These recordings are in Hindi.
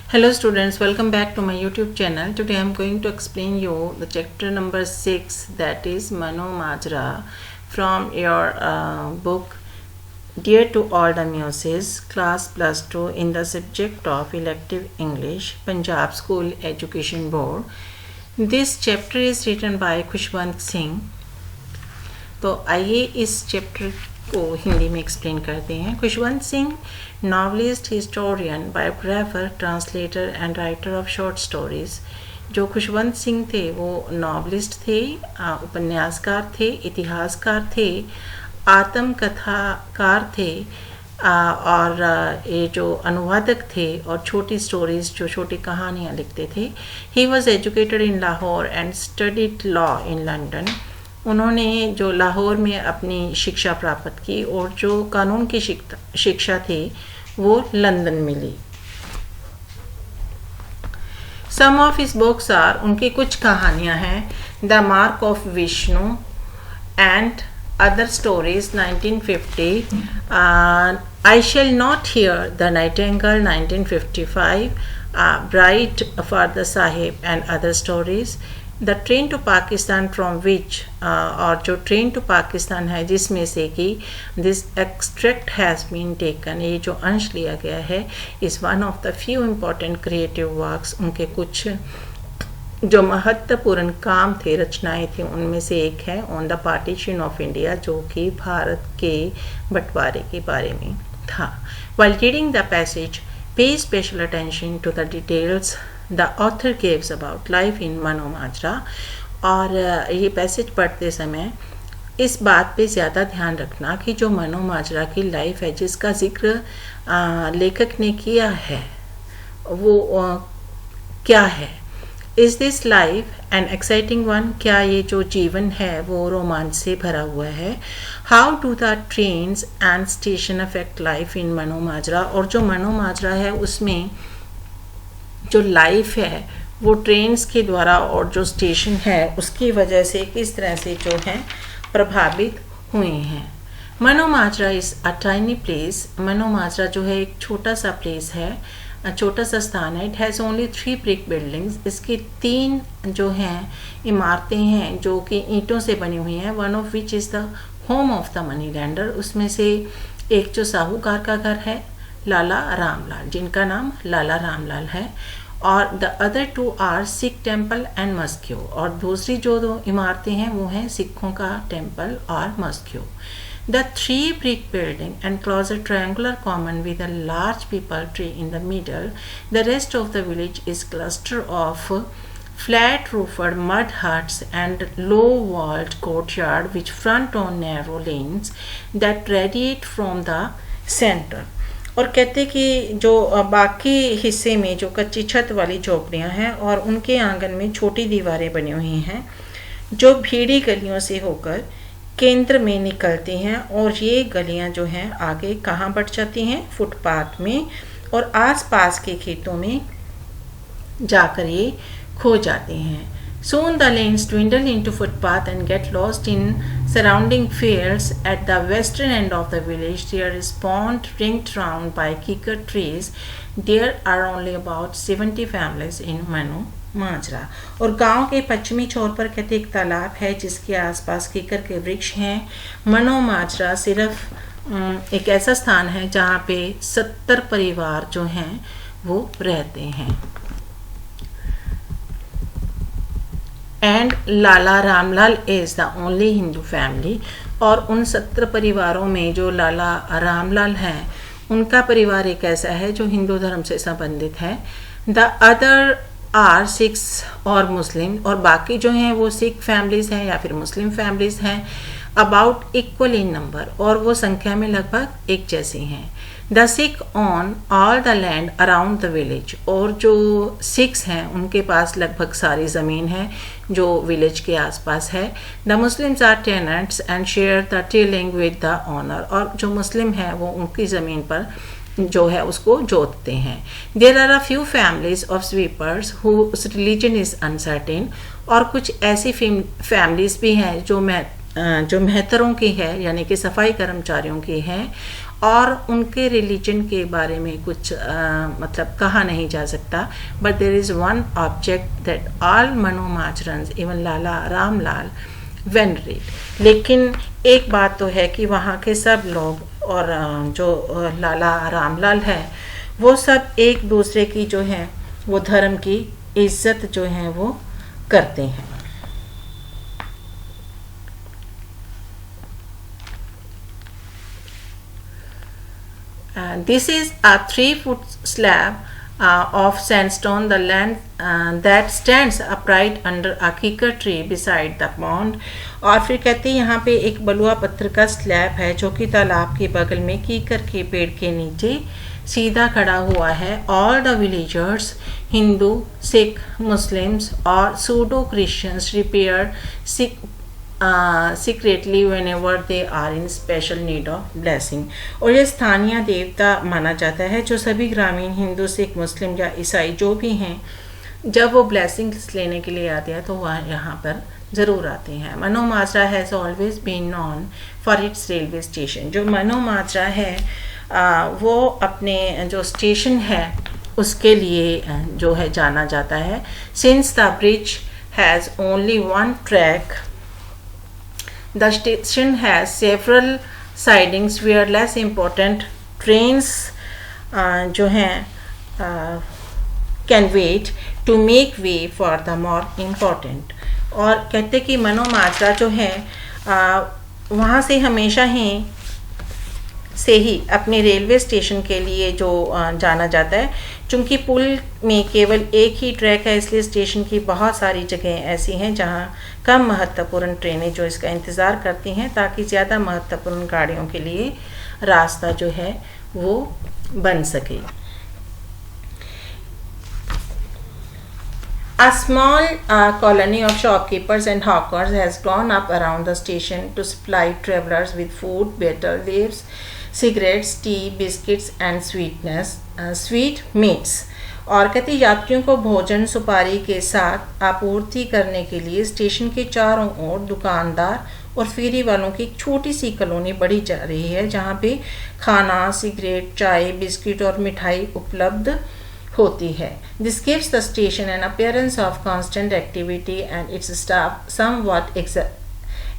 Hello students, welcome back to my YouTube channel. Today I am going to explain you the chapter number 6, that is Mano Majra, from your book Dear to All the Muses, Class Plus 2 in the subject of Elective English, Punjab School Education Board. This chapter is written by Khushwant Singh. तो आइए इस चैप्टर को हिंदी में एक्सप्लेन करते हैं. Khushwant Singh, novelist, historian, biographer, translator and writer of short stories. जो खुशवंत सिंह थे वो नॉवलिस्ट थे, उपन्यासकार थे, इतिहासकार थे, आत्मकथाकार थे और ये जो अनुवादक थे और छोटी स्टोरीज जो छोटी कहानियाँ लिखते थे. He was educated in Lahore and studied law in London. उन्होंने जो लाहौर में अपनी शिक्षा प्राप्त की और जो कानून की शिक्षा थी वो लंदन में ली. Some of his books are, उनकी कुछ कहानियां हैं, the mark of Vishnu and other stories 1950, I shall not hear the nightingale 1955, bright father sahib and other stories. The train to Pakistan from which, और जो ट्रेन टू पाकिस्तान है जिसमें से कि this extract has been taken, ये जो अंश लिया गया है, is one of the few important creative works. उनके कुछ जो महत्वपूर्ण काम थे, रचनाएं थी, उनमें से एक है on the partition of India, जो कि भारत के बंटवारे के बारे में था. While reading the passage, pay special attention to the details The author gives about life in मनो माजरा. और ये पैसेज पढ़ते समय इस बात पे ज़्यादा ध्यान रखना कि जो मनो माजरा की लाइफ है जिसका जिक्र लेखक ने किया है वो क्या है. Is this life an exciting one, क्या ये जो जीवन है वो रोमांच से भरा हुआ है. How do the trains and station affect life in मनो माजरा, और जो मनो माजरा है उसमें जो लाइफ है वो ट्रेन्स के द्वारा और जो स्टेशन है उसकी वजह से किस तरह से जो है प्रभावित हुए हैं. मनो माजरा इज़ अ टाइनी प्लेस. मनो माजरा जो है एक छोटा सा प्लेस है, छोटा सा स्थान है. It has only 3 brick buildings. इसकी 3 जो हैं इमारतें हैं जो कि ईंटों से बनी हुई हैं. One of which is the home of the money lender. उसमें से एक जो साहूकार का घर है, लाला रामलाल, जिनका नाम लाला रामलाल है, और the other 2 are Sikh temple and mosque. और दूसरी जो 2 इमारतें हैं वो हैं सिखों का टेम्पल और mosque. The 3 brick building enclose a triangular common with a large peepal tree in the middle. The rest of the village is cluster of flat roofed mud huts and low walled courtyard which front on narrow lanes that radiate from the center. और कहते कि जो बाकी हिस्से में जो कच्ची छत वाली झोपड़ियाँ हैं और उनके आंगन में छोटी दीवारें बनी हुई हैं जो भीड़ी गलियों से होकर केंद्र में निकलती हैं. और ये गलियाँ जो हैं आगे कहाँ बढ़ जाती हैं, फुटपाथ में और आसपास के खेतों में जाकर ये खो जाती हैं. Soon the lanes dwindle into footpath and get lost in surrounding fields. At the western end of the village there is pond ringed round by kikar trees. There are only about 70 families in मनो माजरा. और गांव के पश्चिमी छोर पर कहते एक तालाब है जिसके आसपास कीकर के वृक्ष हैं. मनो माजरा सिर्फ एक ऐसा स्थान है जहाँ पे 70 परिवार जो हैं वो रहते हैं. And Lala Ramlal is the only Hindu family. और उन 70 परिवारों में जो लाला रामलाल हैं उनका परिवार एक ऐसा है जो हिंदू धर्म से संबंधित है. द अदर आर सिख्स और मुस्लिम, और बाकी जो हैं वो सिख फैमिलीज़ हैं या फिर मुस्लिम फैमिलीज़ हैं, अबाउट इक्वल इन नंबर, और वो संख्या में लगभग एक जैसी हैं. The Sikh on all the land around the village, और जो सिख्स हैं उनके पास लगभग सारी ज़मीन है जो विलेज के आसपास है. The Muslims are tenants and share the tilling with the owner, और जो मुस्लिम हैं वो उनकी ज़मीन पर जो है उसको जोतते हैं. There are a few families of sweepers whose religion is uncertain, और कुछ ऐसी फैमिलीज़ भी हैं जो मेहतरों की है यानी कि सफाई कर्मचारियों की हैं और उनके रिलीजन के बारे में कुछ मतलब कहा नहीं जा सकता, but there is one object that all मनो माजरन इवन लाला रामलाल वेनरेट। लेकिन एक बात तो है कि वहाँ के सब लोग और जो लाला रामलाल है वो सब एक दूसरे की जो है वो धर्म की इज्जत जो है वो करते हैं। This is a 3-foot slab of sandstone, the land that stands upright under a kikar tree beside the pond। और फिर कहते हैं यहाँ पे एक बलुआ पत्थर का स्लैब है जो कि तालाब के बगल में कीकर के पेड़ के नीचे सीधा खड़ा हुआ है। All the villagers, Hindu, Sikh, Muslims और pseudo Christians repair secretly whenever they are in special need of blessing। और ये स्थानीय देवता माना जाता है जो सभी ग्रामीण हिंदू, सिख, मुस्लिम या ईसाई जो भी हैं, जब वो ब्लेसिंग्स लेने के लिए आते हैं तो वह यहाँ पर ज़रूर आते हैं। Mano Majra has always been known for its railway station. जो मनो माजरा है वो अपने जो स्टेशन है उसके लिए जो है जाना जाता है। Since the bridge has only one track, the station has several sidings where less important trains जो हैं can wait to make way for the more important। और कहते कि मनो माजरा जो है वहाँ से हमेशा ही अपने रेलवे स्टेशन के लिए जो जाना जाता है। चूँकि पुल में केवल एक ही ट्रैक है इसलिए स्टेशन की बहुत सारी जगहें ऐसी हैं जहाँ कम महत्वपूर्ण ट्रेनें जो इसका इंतज़ार करती हैं ताकि ज़्यादा महत्वपूर्ण गाड़ियों के लिए रास्ता जो है वो बन सके। A small colony of shopkeepers and hawkers has grown up around the station to supply travelers with food, betel leaves, cigarettes, tea, biscuits and sweetmeats। और कहते यात्रियों को भोजन सुपारी के साथ आपूर्ति करने के लिए स्टेशन के चारों ओर दुकानदार और फेरी वालों की एक छोटी सी कॉलोनी बढ़ी जा रही है जहाँ पे खाना, सिगरेट, चाय, बिस्किट और मिठाई उपलब्ध होती है। This gives the station an appearance of constant activity and its staff somewhat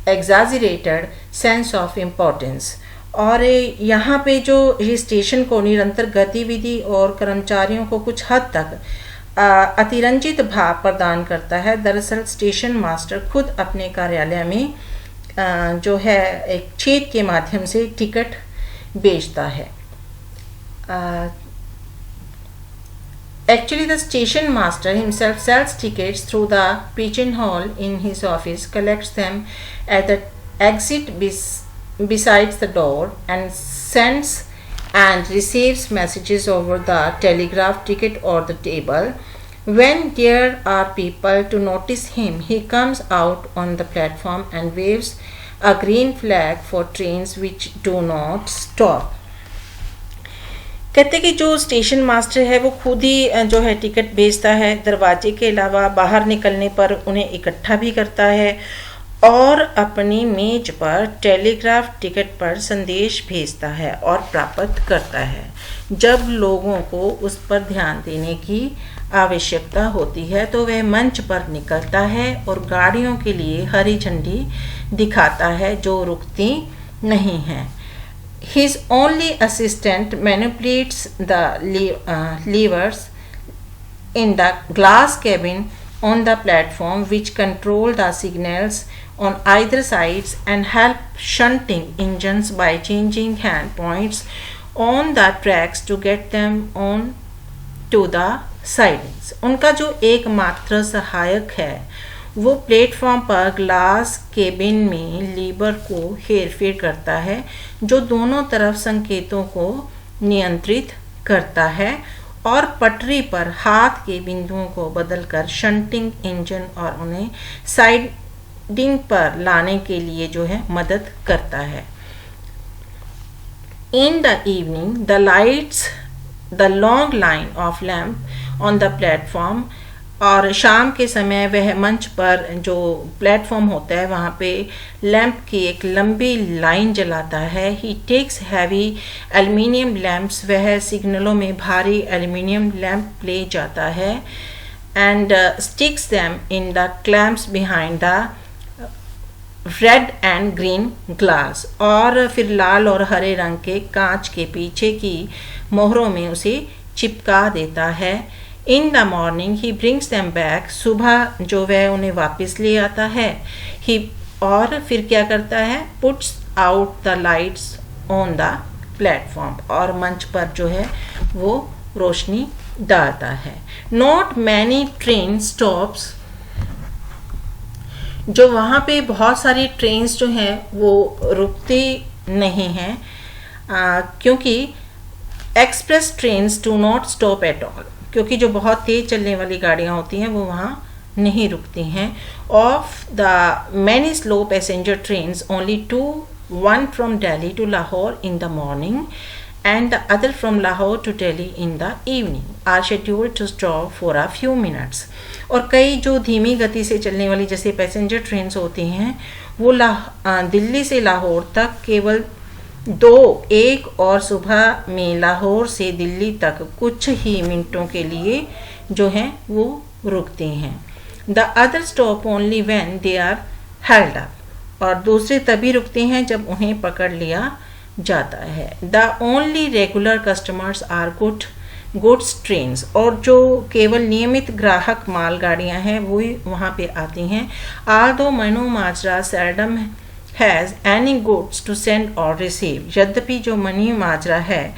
exaggerated sense of importance। और यहाँ पे जो ये स्टेशन को निरंतर गतिविधि और कर्मचारियों को कुछ हद तक अतिरंजित भाव प्रदान करता है। दरअसल स्टेशन मास्टर खुद अपने कार्यालय में जो है एक छेद के माध्यम से टिकट बेचता है। Actually, the station master himself sells tickets through the pigeonhole in his office, collects them at the exit besides the door, and sends and receives messages over the telegraph ticket or the table. When there are people to notice him, he comes out on the platform and waves a green flag for trains which do not stop। कहते कि जो स्टेशन मास्टर है वो खुद ही जो है टिकट बेचता है, दरवाजे के अलावा बाहर निकलने पर उन्हें इकट्ठा भी करता है और अपनी मेज पर टेलीग्राफ टिकट पर संदेश भेजता है और प्राप्त करता है। जब लोगों को उस पर ध्यान देने की आवश्यकता होती है तो वह मंच पर निकलता है और गाड़ियों के लिए हरी झंडी दिखाता है जो रुकती नहीं हैं। His only assistant manipulates the levers in the glass cabin on the platform which control the signals on either sides and help shunting engines by changing hand points on the tracks to get them on to the sidings। उनका जो एकमात्र सहायक है वो प्लेटफॉर्म पर ग्लास केबिन में लीवर को हेरफेर करता है जो दोनों तरफ संकेतों को नियंत्रित करता है और पटरी पर हाथ के बिंदुओं को बदलकर शंटिंग इंजन और उन्हें साइडिंग पर लाने के लिए जो है मदद करता है। In the evening, the long line of lamp on the platform और शाम के समय वह मंच पर जो प्लेटफॉर्म होता है वहाँ पे लैंप की एक लंबी लाइन जलाता है. ही टेक्स हैवी एल्युमिनियम लैंप्स, वह सिग्नलों में भारी एल्युमिनियम लैंप ले जाता है. And sticks them in the clamps behind the red and green glass, और फिर लाल और हरे रंग के कांच के पीछे की मोहरों में उसे चिपका देता है. In the morning he brings them back, सुबह जो वह उन्हें वापस ले आता है. ही और फिर क्या करता है, puts out the lights on the platform, और मंच पर जो है वो रोशनी डालता है. नॉट मैनी ट्रेन स्टॉप्स, जो वहाँ पे बहुत सारी ट्रेन्स जो हैं वो रुकती नहीं हैं, क्योंकि express trains do not stop at all, क्योंकि जो बहुत तेज चलने वाली गाड़ियाँ होती हैं वो वहाँ नहीं रुकती हैं. Of the many slow passenger trains only two, one from Delhi to Lahore in the morning and the other from Lahore to Delhi in the evening are scheduled to stop for a few minutes. और कई जो धीमी गति से चलने वाली जैसे पैसेंजर ट्रेन्स होती हैं वो दिल्ली से लाहौर तक केवल एक और सुबह में लाहौर से दिल्ली तक कुछ ही मिनटों के लिए जो हैं वो रुकती हैं. The other stop only when they are held up, और दूसरे तभी रुकते हैं जब उन्हें पकड़ लिया जाता है. The only regular customers are goods trains, और जो केवल नियमित ग्राहक मालगाड़ियाँ हैं वही वहाँ पे आती हैं. Although Mano Majra seldom has any goods to send or receive, यद्यपि जो मनी माजरा है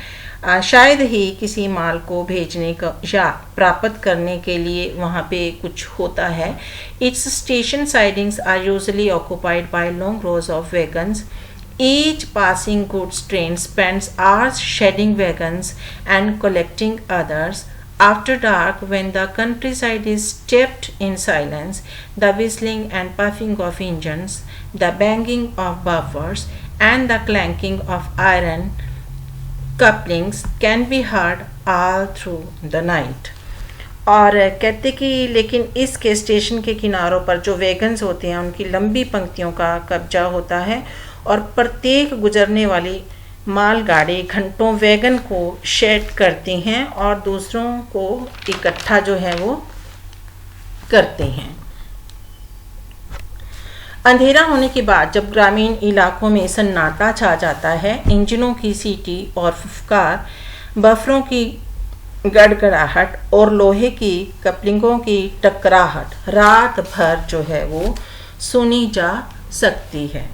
शायद ही किसी माल को भेजने का या प्राप्त करने के लिए वहाँ पे कुछ होता है. Its station sidings are usually occupied by long rows of wagons. Each passing goods train spends hours shedding wagons and collecting others. After dark, when the countryside is steeped in silence, the whistling and puffing of engines, the banging of buffers, and the clanking of iron couplings can be heard all through the night. और कहते कि लेकिन इसके स्टेशन के किनारों पर जो वैगन्स होते हैं उनकी लंबी पंक्तियों का कब्जा होता है, और प्रत्येक गुजरने वाली मालगाड़ी घंटों वैगन को शेड करती हैं और दूसरों को इकट्ठा जो है वो करते हैं. अंधेरा होने के बाद जब ग्रामीण इलाकों में सन्नाटा छा जाता है, इंजनों की सीटी और फुफकार, बफरों की गड़गड़ाहट और लोहे की कपलिंगों की टकराहट रात भर जो है वो सुनी जा सकती है.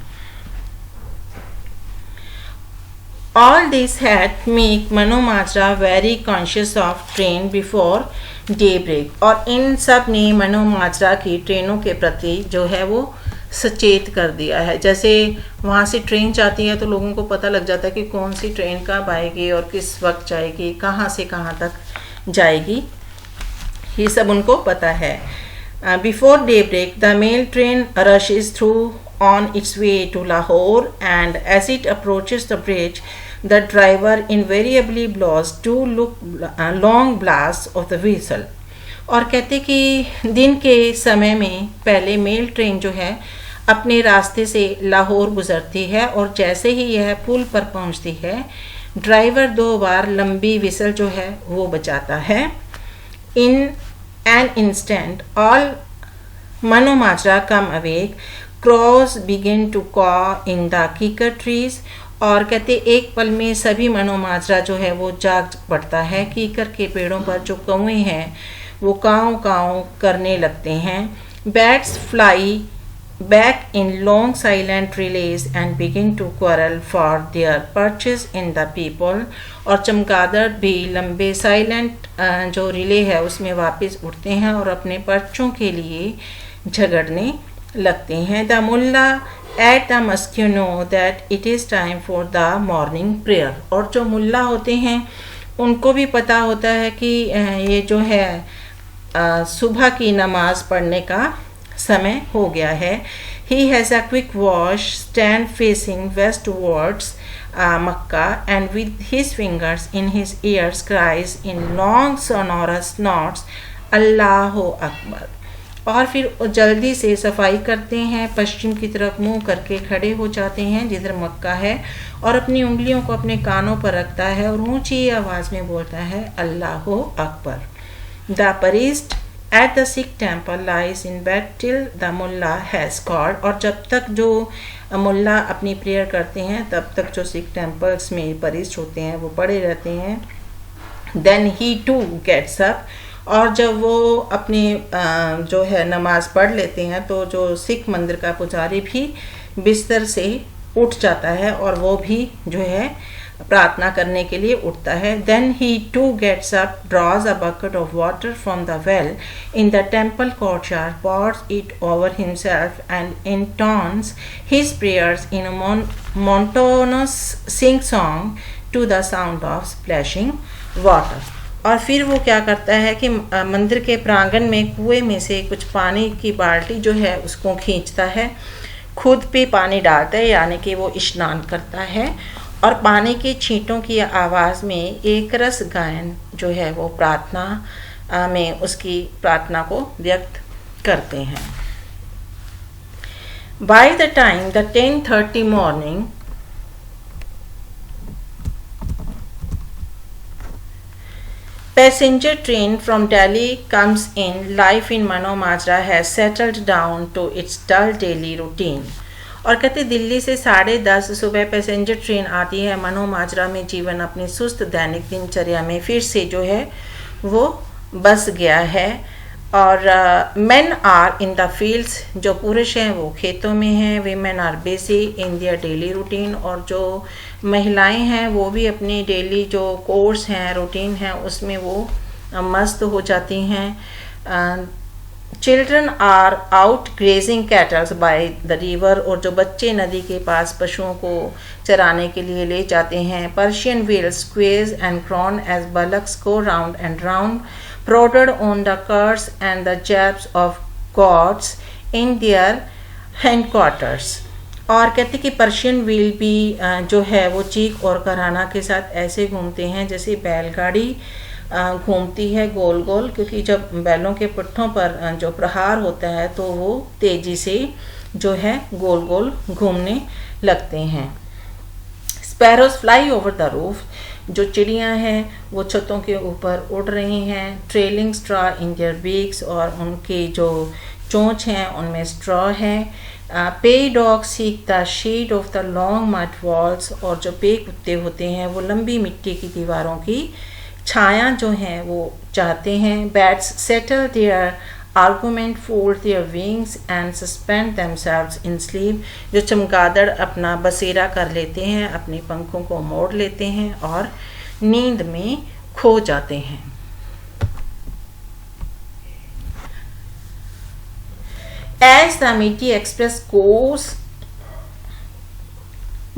All this had make Manu Majra very conscious of train before daybreak, और इन सब ने मनु माजरा की ट्रेनों के प्रति जो है वो सचेत कर दिया है. जैसे वहाँ से ट्रेन जाती है तो लोगों को पता लग जाता है कि कौन सी ट्रेन कब आएगी और किस वक्त जाएगी, कहाँ से कहाँ तक जाएगी, ये सब उनको पता है. Before daybreak, the mail train rushes through on its way to Lahore, and as it approaches the bridge, the driver invariably blows two long blasts of the whistle. और कहते कि दिन के समय में पहले मेल ट्रेन जो है अपने रास्ते से लाहौर गुजरती है, और जैसे ही यह पुल पर पहुंचती है ड्राइवर 2 बार लंबी विसल जो है वो बजाता है. इन an instant, all Manu Majra come awake, crows begin to caw in the kikar trees, और कहते एक पल में सभी मनो माजरा जो है वो जाग पड़ता है. कीकर के पेड़ों पर जो कौवे हैं वो काँव काँव करने लगते हैं. Bats fly back in long silent relays and begin to quarrel for their perches in the people, और चमगादड़ भी लंबे साइलेंट जो रिले है उसमें वापस उठते हैं और अपने पर्चों के लिए झगड़ने लगते हैं. The mullah at the mosque knows that it is time for the morning prayer, और जो मुल्ला होते हैं उनको भी पता होता है कि ये जो है सुबह की नमाज पढ़ने का समय हो गया है. He has a quick wash, stand facing westwards Makkah, and with his fingers in his ears cries in long sonorous notes, अल्लाह अकबर। और फिर जल्दी से सफाई करते हैं, पश्चिम की तरफ मुंह करके खड़े हो जाते हैं जिधर मक्का है, और अपनी उंगलियों को अपने कानों पर रखता है और ऊंची आवाज़ में बोलता है अल्लाह अकबर। The priest at the Sikh temple lies in bed till the mullah has called। और जब तक जो मुल्ला अपनी प्रेयर करते हैं तब तक जो सिख टेम्पल्स में परिस्ट होते हैं वो पड़े रहते हैं। Then he too gets up. और जब वो अपनी जो है नमाज पढ़ लेते हैं तो जो सिख मंदिर का पुजारी भी बिस्तर से उठ जाता है और वो भी जो है प्रार्थना करने के लिए उठता है। Then he too gets up, draws a bucket of water from the well in the temple courtyard, pours it over himself and intones his prayers in a monotonous sing song to the sound of splashing water। और फिर वो क्या करता है कि मंदिर के प्रांगण में कुएं में से कुछ पानी की बाल्टी जो है उसको खींचता है, खुद पे पानी डालता है, यानी कि वो स्नान करता है, और पानी के छींटों की आवाज़ में एक रस गायन जो है वो प्रार्थना में उसकी प्रार्थना को व्यक्त करते हैं। By the time the 10:30 morning passenger train from Delhi comes in, life in Mano Majra has settled down to its dull daily routine। और कहते दिल्ली से 10:30 सुबह पैसेंजर ट्रेन आती है, मनो माजरा में जीवन अपनी सुस्त दैनिक दिनचर्या में फिर से जो है वो बस गया है। और men are in the fields, जो पुरुष हैं वो खेतों में हैं, women are busy in their daily routine, और जो महिलाएं हैं वो भी अपनी डेली जो कोर्स हैं रूटीन हैं उसमें वो मस्त हो जाती हैं। Children are out grazing cattles by the river, और जो बच्चे नदी के पास पशुओं को चराने के लिए ले जाते हैं। Persian wheels squeaks and groan as bullocks go round and round, prodded on the curse and the jabs of goads in their headquarters. और कहते कि पर्शियन व्हील भी जो है वो चीख और कराना के साथ ऐसे घूमते हैं जैसे बैलगाड़ी घूमती है गोल गोल, क्योंकि जब बैलों के पुट्ठों पर जो प्रहार होता है तो वो तेजी से जो है गोल गोल घूमने लगते हैं। Sparrows fly over the roof, जो चिड़ियां हैं वो छतों के ऊपर उड़ रही हैं। Trailing straw in their beaks, और उनकी जो चोंच हैं उनमें स्ट्रॉ है। Pi dog seek the shade of the long mud walls, और जो पे कुत्ते होते हैं वो लंबी मिट्टी की दीवारों की छाया जो हैं वो चाहते हैं। Bats settle their argument, fold their wings and suspend themselves in sleep, जो चमगादड़ अपना बसेरा कर लेते हैं, अपने पंखों को मोड़ लेते हैं और नींद में खो जाते हैं। As the Middy Express goes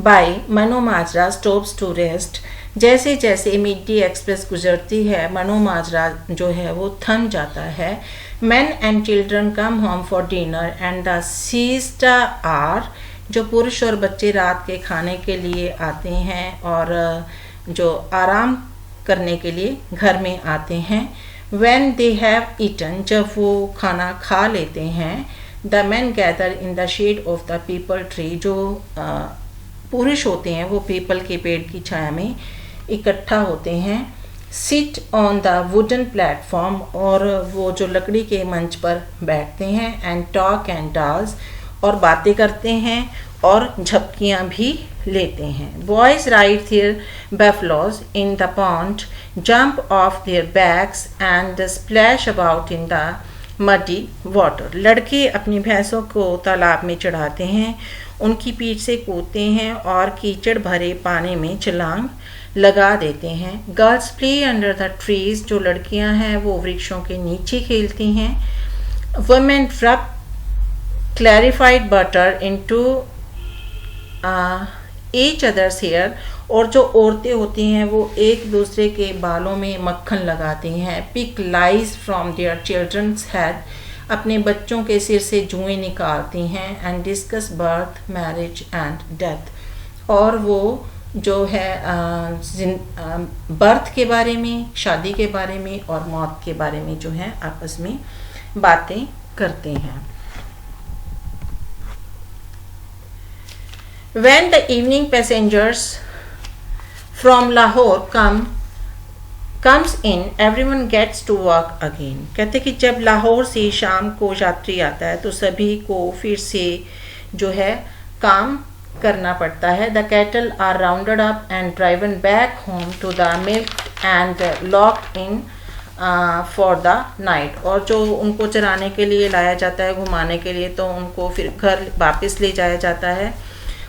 by, मनो माजरा stops to rest। जैसे जैसे मिड्डी एक्सप्रेस गुजरती है मनो माजरा जो है वो थम जाता है। Men and children come home for dinner and the siesta hour, जो पुरुष और बच्चे रात के खाने के लिए आते हैं और जो आराम करने के लिए घर में आते हैं। When they have eaten, जब वो खाना खा लेते हैं। The men gather in the shade of the peepal tree, जो पुरुष होते हैं वो पीपल के पेड़ की छाया में इकट्ठा होते हैं। Sit on the wooden platform, और वो जो लकड़ी के मंच पर बैठते हैं। And talk and dance, और बातें करते हैं और झपकियाँ भी लेते हैं। Boys ride their buffaloes in the pond, jump off their backs and splash about in the muddy water। लड़के अपनी भैंसों को तालाब में चढ़ाते हैं, उनकी पीठ से कूदते हैं और कीचड़ भरे पानी में छलांग लगा देते हैं। Girls play under the trees, जो लड़कियां हैं वो वृक्षों के नीचे खेलती हैं। Women rub clarified butter into each other's hair, और जो औरतें होती हैं वो एक दूसरे के बालों में मक्खन लगाती हैं। Pick lice from their children's head, अपने बच्चों के सिर से जुएं निकालती हैं। And discuss birth, marriage and death, और वो जो है बर्थ के बारे में, शादी के बारे में और मौत के बारे में जो है आपस में बातें करते हैं। When the evening passengers from Lahore comes in, everyone gets to work again। कहते कि जब लाहौर से शाम को यात्री आता है तो सभी को फिर से जो है काम करना पड़ता है। The cattle are rounded up and driven back home to the milk and locked in for the night। और जो उनको चराने के लिए लाया जाता है, घुमाने के लिए, तो उनको फिर घर वापस ले जाया जाता है,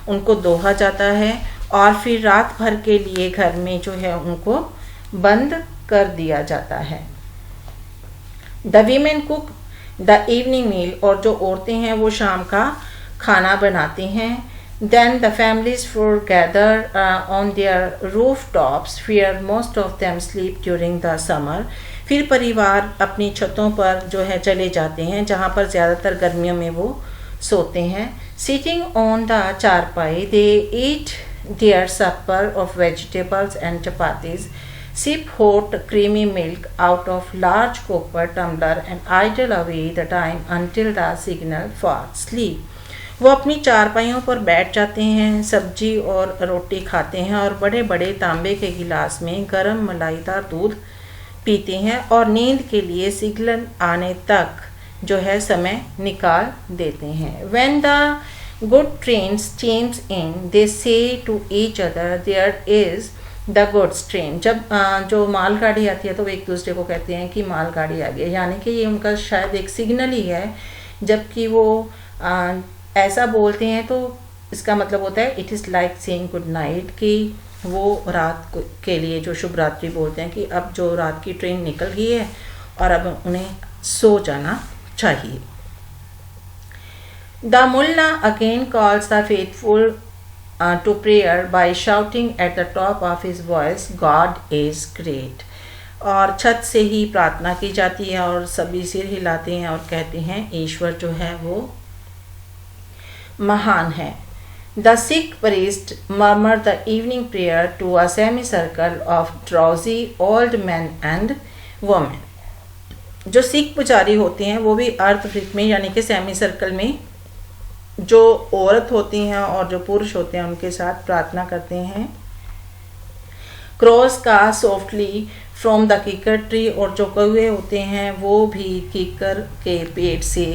उनको दोहा जाता है और फिर रात भर के लिए घर में जो है उनको बंद कर दिया जाता है। The women cook the evening meal, और जो औरतें हैं वो शाम का खाना बनाती हैं। Then the families foregather on their rooftops where most of them sleep during the summer. फिर परिवार अपनी छतों पर जो है चले जाते हैं जहाँ पर ज़्यादातर गर्मियों में वो सोते हैं। Sitting on the charpai, they eat their supper of vegetables and chapatis, sip hot creamy milk out of large copper tumbler and idle away the time until the signal for sleep। वो अपनी चारपाइयों पर बैठ जाते हैं, सब्जी और रोटी खाते हैं और बड़े बड़े तांबे के गिलास में गर्म मलाईदार दूध पीते हैं और नींद के लिए सिग्नल आने तक जो है समय निकाल देते हैं। When the good train steams in, they say to each other, there is the goods train। जब जो मालगाड़ी आती है तो वो एक दूसरे को कहते हैं कि मालगाड़ी आ गई, यानी कि ये उनका शायद एक सिग्नल ही है। जबकि वो ऐसा बोलते हैं तो इसका मतलब होता है it is like saying good night, कि वो रात के लिए जो शुभ रात्रि बोलते हैं कि अब जो रात की ट्रेन निकल गई है और अब उन्हें सो जाना चाहिए। The mullah again calls the faithful to prayer by shouting at the top of his voice, God is great। और छत से ही प्रार्थना की जाती है और सभी सिर हिलाते हैं और कहते हैं ईश्वर जो है वो महान है। The Sikh priest murmured the evening prayer to a semicircle of drowsy old men and women। जो सिख पुजारी होते हैं वो भी अर्धवृत्त में यानी कि सेमी सर्कल में जो औरत होती हैं और जो पुरुष होते हैं उनके साथ प्रार्थना करते हैं। क्रॉस का सॉफ्टली फ्रॉम द कीकर ट्री, और जो कौवे होते हैं वो भी कीकर के पेड़ से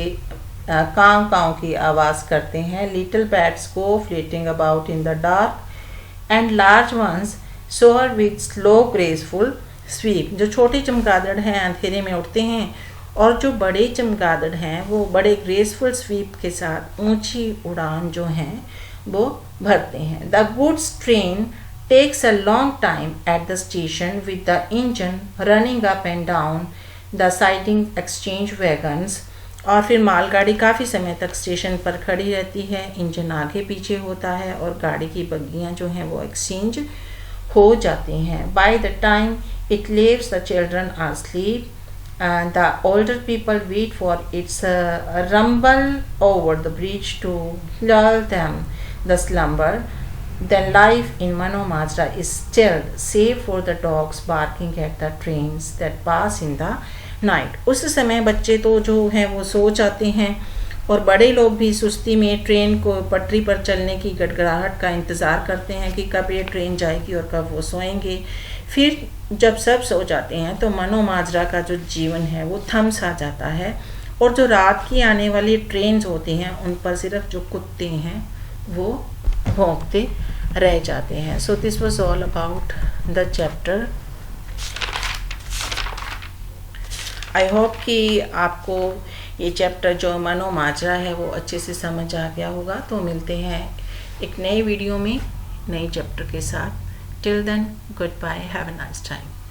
कांव कांव की आवाज़ करते हैं। Little bats go fleeting about in the dark and large ones soar with slow graceful sweep. जो छोटे चमगादड़ हैं अंधेरे में उठते हैं और जो बड़े चमगादड़ हैं वो बड़े ग्रेसफुल स्वीप के साथ ऊंची उड़ान जो हैं वो भरते हैं। The goods train takes a long time at the station with the engine running up and down the siding exchange wagons. और फिर मालगाड़ी काफ़ी समय तक स्टेशन पर खड़ी रहती है, इंजन आगे पीछे होता है और गाड़ी की बग्गियां जो हैं वो एक्सचेंज हो जाती हैं। By the time it leaves, the children are asleep and the older people wait for its rumble over the bridge to lull them the slumber। Then life in Mano Majra is stilled save for the dogs barking at the trains that pass in the night। उस समय बच्चे तो जो हैं वो सो जाते हैं और बड़े लोग भी सुस्ती में ट्रेन को पटरी पर चलने की गड़गड़ाहट का इंतज़ार करते हैं कि कब ये ट्रेन जाएगी और कब वो सोएंगे। फिर जब सब सो जाते हैं तो मनो माजरा का जो जीवन है वो थम सा जाता है और जो रात की आने वाली ट्रेन होती हैं उन पर सिर्फ जो कुत्ते हैं वो भौंकते रह जाते हैं। So this was all about the chapter. I hope कि आपको ये चैप्टर जो मनो माजरा है वो अच्छे से समझ आ गया होगा। तो मिलते हैं एक नए वीडियो में नए चैप्टर के साथ। Till then goodbye, have a nice time.